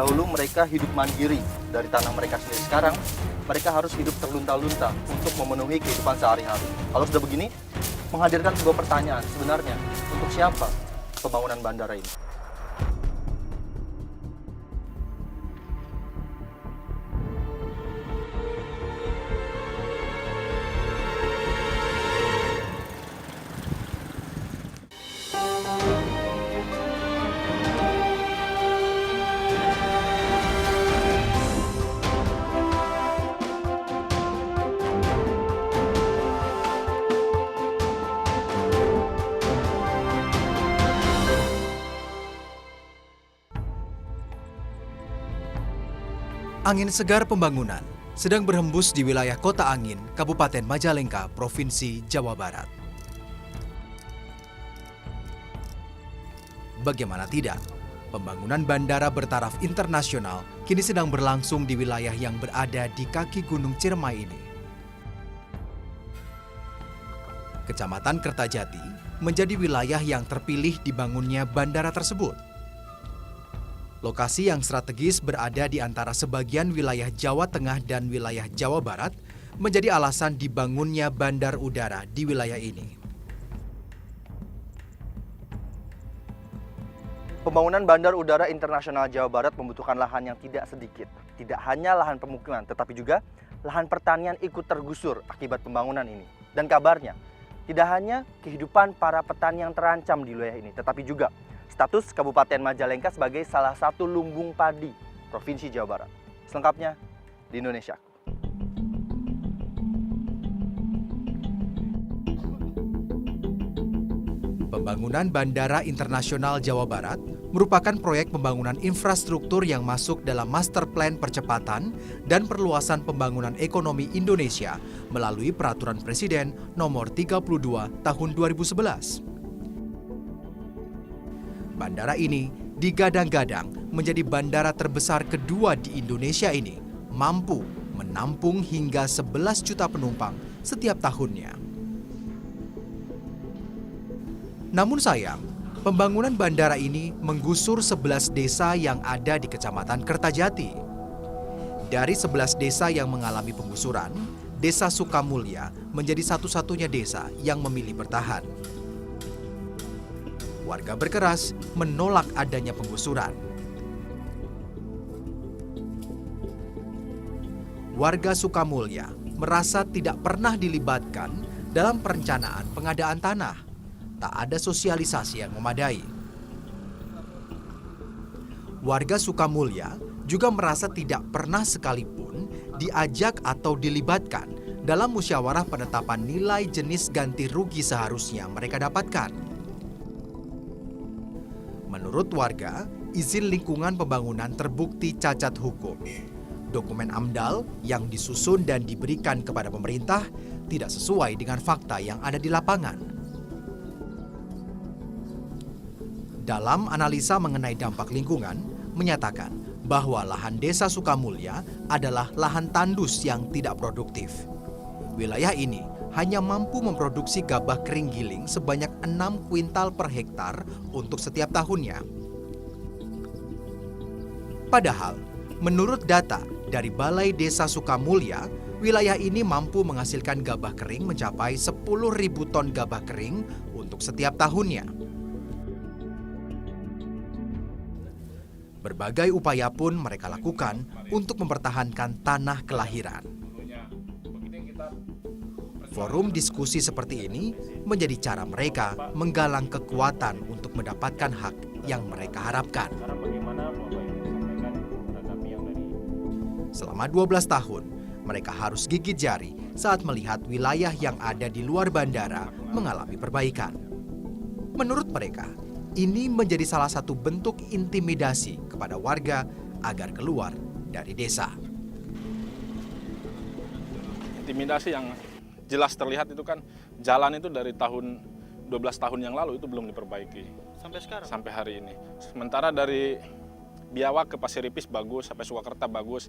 dahulu mereka hidup mandiri dari tanah mereka sendiri. Sekarang mereka harus hidup terlunta-lunta untuk memenuhi kehidupan sehari-hari. Kalau sudah begini, menghadirkan sebuah pertanyaan, sebenarnya untuk siapa pembangunan bandara ini? Angin segar pembangunan sedang berhembus di wilayah Kota Angin, Kabupaten Majalengka, Provinsi Jawa Barat. Bagaimana tidak, pembangunan bandara bertaraf internasional kini sedang berlangsung di wilayah yang berada di kaki Gunung Ciremai ini. Kecamatan Kertajati menjadi wilayah yang terpilih dibangunnya bandara tersebut. Lokasi yang strategis berada di antara sebagian wilayah Jawa Tengah dan wilayah Jawa Barat menjadi alasan dibangunnya bandar udara di wilayah ini. Pembangunan Bandar Udara Internasional Jawa Barat membutuhkan lahan yang tidak sedikit. Tidak hanya lahan pemukiman, tetapi juga lahan pertanian ikut tergusur akibat pembangunan ini. Dan kabarnya, tidak hanya kehidupan para petani yang terancam di wilayah ini, tetapi juga status Kabupaten Majalengka sebagai salah satu lumbung padi Provinsi Jawa Barat. Selengkapnya di Indonesia. Pembangunan Bandara Internasional Jawa Barat merupakan proyek pembangunan infrastruktur yang masuk dalam Master Plan Percepatan dan Perluasan Pembangunan Ekonomi Indonesia melalui Peraturan Presiden Nomor 32 Tahun 2011. Bandara ini digadang-gadang menjadi bandara terbesar kedua di Indonesia ini, mampu menampung hingga 11 juta penumpang setiap tahunnya. Namun sayang, pembangunan bandara ini menggusur 11 desa yang ada di Kecamatan Kertajati. Dari 11 desa yang mengalami penggusuran, Desa Sukamulya menjadi satu-satunya desa yang memilih bertahan. Warga berkeras menolak adanya penggusuran. Warga Sukamulya merasa tidak pernah dilibatkan dalam perencanaan pengadaan tanah. Tak ada sosialisasi yang memadai. Warga Sukamulya juga merasa tidak pernah sekalipun diajak atau dilibatkan dalam musyawarah penetapan nilai jenis ganti rugi seharusnya mereka dapatkan. Menurut warga, izin lingkungan pembangunan terbukti cacat hukum. Dokumen AMDAL yang disusun dan diberikan kepada pemerintah tidak sesuai dengan fakta yang ada di lapangan. Dalam analisa mengenai dampak lingkungan, menyatakan bahwa lahan Desa Sukamulya adalah lahan tandus yang tidak produktif. Wilayah ini hanya mampu memproduksi gabah kering giling sebanyak 6 kuintal per hektar untuk setiap tahunnya. Padahal, menurut data dari Balai Desa Sukamulya, wilayah ini mampu menghasilkan gabah kering mencapai 10.000 ton gabah kering untuk setiap tahunnya. Berbagai upaya pun mereka lakukan untuk mempertahankan tanah kelahiran. Forum diskusi seperti ini menjadi cara mereka menggalang kekuatan untuk mendapatkan hak yang mereka harapkan. Selama 12 tahun, mereka harus gigit jari saat melihat wilayah yang ada di luar bandara mengalami perbaikan. Menurut mereka, ini menjadi salah satu bentuk intimidasi kepada warga agar keluar dari desa. Intimidasi yang jelas terlihat itu kan jalan itu dari tahun 12 tahun yang lalu itu belum diperbaiki. Sampai sekarang? Sampai hari ini. Sementara dari Biawak ke Pasir Ipis bagus, sampai Surakarta bagus.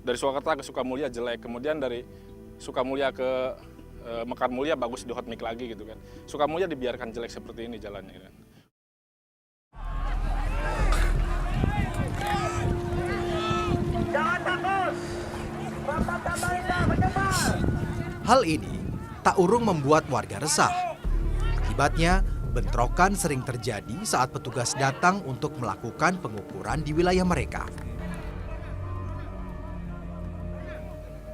Dari Surakarta ke Sukamulya jelek. Kemudian dari Sukamulya ke Mekar Mulia bagus di hot mix lagi gitu kan. Sukamulya dibiarkan jelek seperti ini jalannya kan. Hal ini tak urung membuat warga resah. Akibatnya, bentrokan sering terjadi saat petugas datang untuk melakukan pengukuran di wilayah mereka.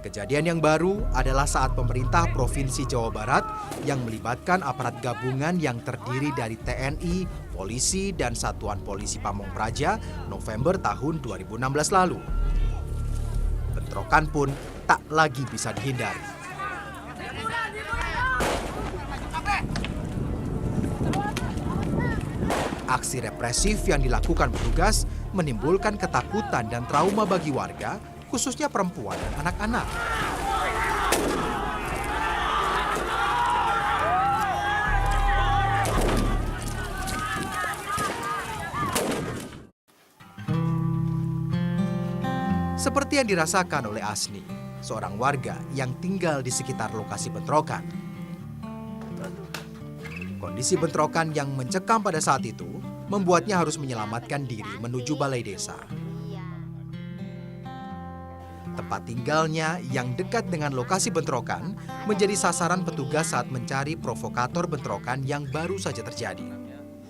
Kejadian yang baru adalah saat pemerintah Provinsi Jawa Barat yang melibatkan aparat gabungan yang terdiri dari TNI, polisi, dan Satuan Polisi Pamong Praja November tahun 2016 lalu. Bentrokan pun tak lagi bisa dihindari. Aksi represif yang dilakukan petugas menimbulkan ketakutan dan trauma bagi warga, khususnya perempuan dan anak-anak. Seperti yang dirasakan oleh Asni, seorang warga yang tinggal di sekitar lokasi bentrokan. Kondisi bentrokan yang mencekam pada saat itu membuatnya harus menyelamatkan diri menuju balai desa. Tempat tinggalnya yang dekat dengan lokasi bentrokan menjadi sasaran petugas saat mencari provokator bentrokan yang baru saja terjadi.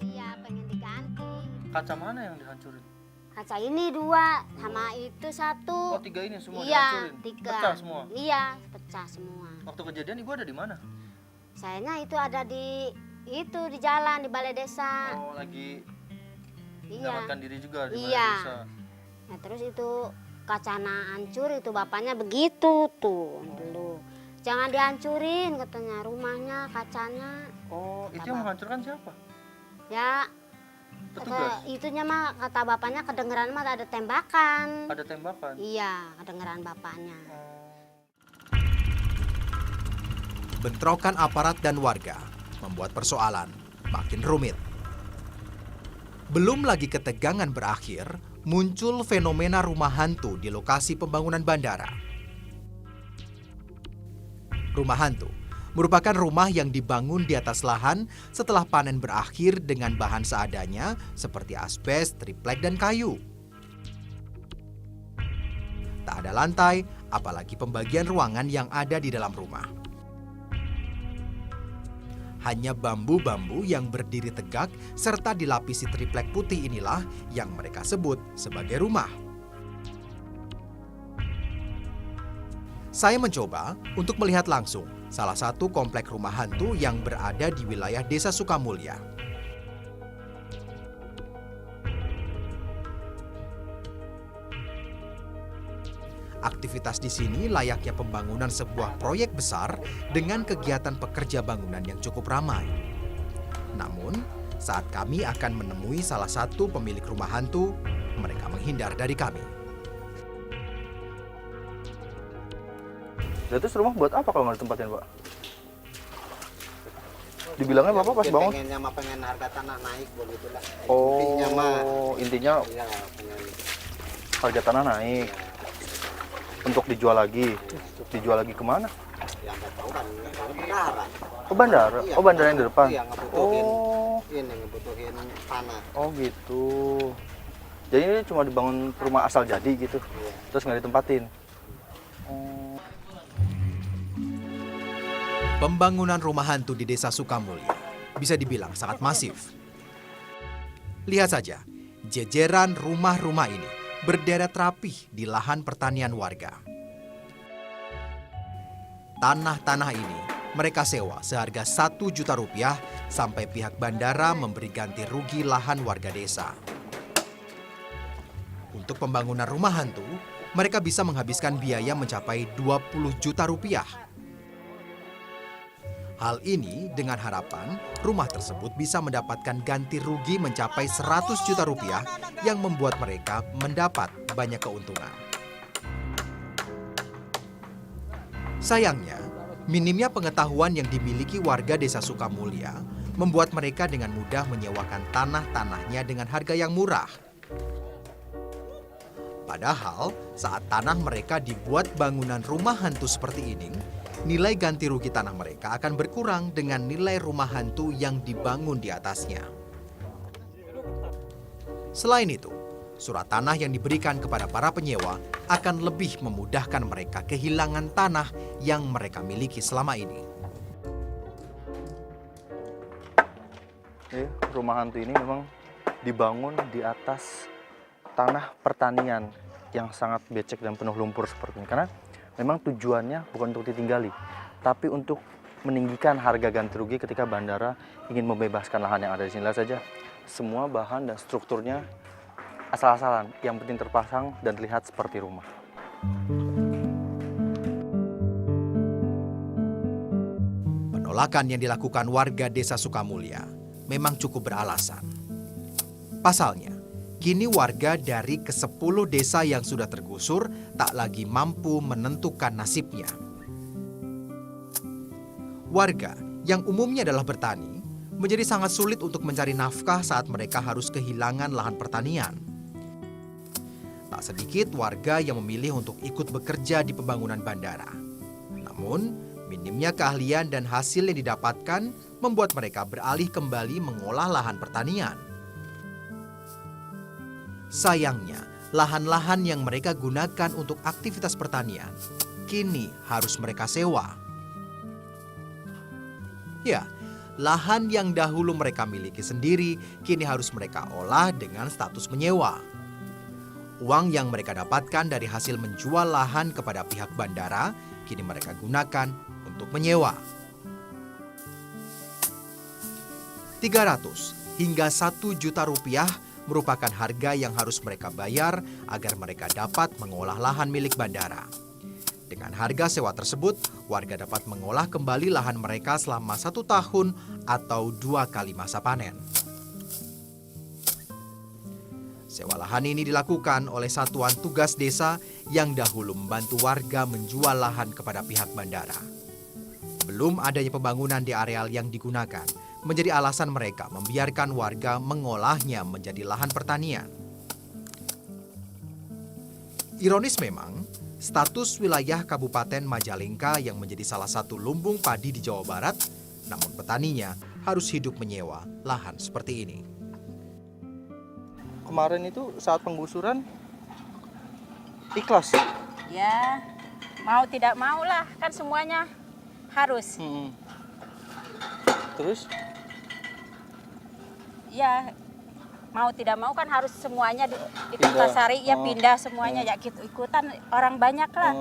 Iya, pengen diganti. Kaca mana yang dihancurin? Kaca ini 2, sama itu 1. Oh, 3 ini semua Iya, dihancurin? 3. Pecah semua? Iya, pecah semua. Waktu kejadian ibu ada di mana? Sayanya itu ada di jalan di balai desa. Oh, lagi Iya. menyelamatkan diri juga di balai Iya. desa. Nah, terus itu kacana hancur, itu bapaknya begitu tuh dulu. Jangan dihancurin katanya rumahnya, kacanya. Oh, itu Kata yang bap- menghancurkan siapa? Ya, Petugas? itunya mah kata bapaknya kedengeran mah ada tembakan. Ada tembakan? Iya, kedengeran bapaknya. Bentrokan aparat dan warga membuat persoalan makin rumit. Belum lagi ketegangan berakhir, muncul fenomena rumah hantu di lokasi pembangunan bandara. Rumah hantu merupakan rumah yang dibangun di atas lahan setelah panen berakhir dengan bahan seadanya seperti asbes, triplek, dan kayu. Tak ada lantai, apalagi pembagian ruangan yang ada di dalam rumah. Hanya bambu-bambu yang berdiri tegak serta dilapisi triplek putih inilah yang mereka sebut sebagai rumah. Saya mencoba untuk melihat langsung salah satu komplek rumah hantu yang berada di wilayah Desa Sukamulya. Aktivitas di sini layaknya pembangunan sebuah proyek besar dengan kegiatan pekerja bangunan yang cukup ramai. Namun, saat kami akan menemui salah satu pemilik rumah hantu, mereka menghindar dari kami. Terus rumah buat apa kalau nggak ditempatin, Pak? Dibilangnya Bapak pas bangun? Pengennya mah pengen harga tanah naik begitulah. Oh, intinya Iya, pengen harga tanah naik. Untuk dijual lagi. Dijual lagi kemana? yang nggak tahu kan bandara. Oh, bandara? Iya, Oh, bandara yang di depan? Iya, ngebutuhin Oh, ini ngebutuhin tanah. oh gitu. Jadi ini cuma dibangun rumah asal jadi gitu? Iya. Terus nggak ditempatin? Oh. Pembangunan rumah hantu di Desa Sukamulya bisa dibilang sangat masif. Lihat saja, jejeran rumah-rumah ini berderet rapih di lahan pertanian warga. Tanah-tanah ini mereka sewa seharga 1 juta rupiah sampai pihak bandara memberi ganti rugi lahan warga desa. Untuk pembangunan rumah hantu, mereka bisa menghabiskan biaya mencapai 20 juta rupiah. Hal ini dengan harapan rumah tersebut bisa mendapatkan ganti rugi mencapai 100 juta rupiah yang membuat mereka mendapat banyak keuntungan. Sayangnya, minimnya pengetahuan yang dimiliki warga Desa Sukamulya membuat mereka dengan mudah menyewakan tanah-tanahnya dengan harga yang murah. Padahal saat tanah mereka dibuat bangunan rumah hantu seperti ini, nilai ganti rugi tanah mereka akan berkurang dengan nilai rumah hantu yang dibangun di atasnya. Selain itu, Surat tanah yang diberikan kepada para penyewa akan lebih memudahkan mereka kehilangan tanah yang mereka miliki selama ini. Rumah hantu ini memang dibangun di atas tanah pertanian yang sangat becek dan penuh lumpur seperti ini. Karena memang tujuannya bukan untuk ditinggali, tapi untuk meninggikan harga ganti rugi ketika bandara ingin membebaskan lahan yang ada di sini. Lihat saja, semua bahan dan strukturnya asal-asalan, yang penting terpasang dan terlihat seperti rumah. Penolakan yang dilakukan warga Desa Sukamulya memang cukup beralasan. Pasalnya, kini warga dari ke-10 desa yang sudah tergusur tak lagi mampu menentukan nasibnya. Warga yang umumnya adalah bertani menjadi sangat sulit untuk mencari nafkah saat mereka harus kehilangan lahan pertanian. Tak sedikit warga yang memilih untuk ikut bekerja di pembangunan bandara. Namun, minimnya keahlian dan hasil yang didapatkan membuat mereka beralih kembali mengolah lahan pertanian. Sayangnya, lahan-lahan yang mereka gunakan untuk aktivitas pertanian kini harus mereka sewa. Ya, lahan yang dahulu mereka miliki sendiri kini harus mereka olah dengan status menyewa. Uang yang mereka dapatkan dari hasil menjual lahan kepada pihak bandara kini mereka gunakan untuk menyewa. 300 hingga 1 juta rupiah merupakan harga yang harus mereka bayar agar mereka dapat mengolah lahan milik bandara. Dengan harga sewa tersebut, warga dapat mengolah kembali lahan mereka selama 1 tahun atau 2 kali masa panen. Sewa lahan ini dilakukan oleh satuan tugas desa yang dahulu membantu warga menjual lahan kepada pihak bandara. Belum adanya pembangunan di areal yang digunakan menjadi alasan mereka membiarkan warga mengolahnya menjadi lahan pertanian. Ironis memang, status wilayah Kabupaten Majalengka yang menjadi salah satu lumbung padi di Jawa Barat, namun petaninya harus hidup menyewa lahan seperti ini. Kemarin itu saat penggusuran ikhlas. Ya, mau tidak mau lah, kan semuanya harus. Terus? Ya, mau tidak mau kan harus semuanya di Kertasari ya pindah semuanya ya gitu ikutan orang banyak lah.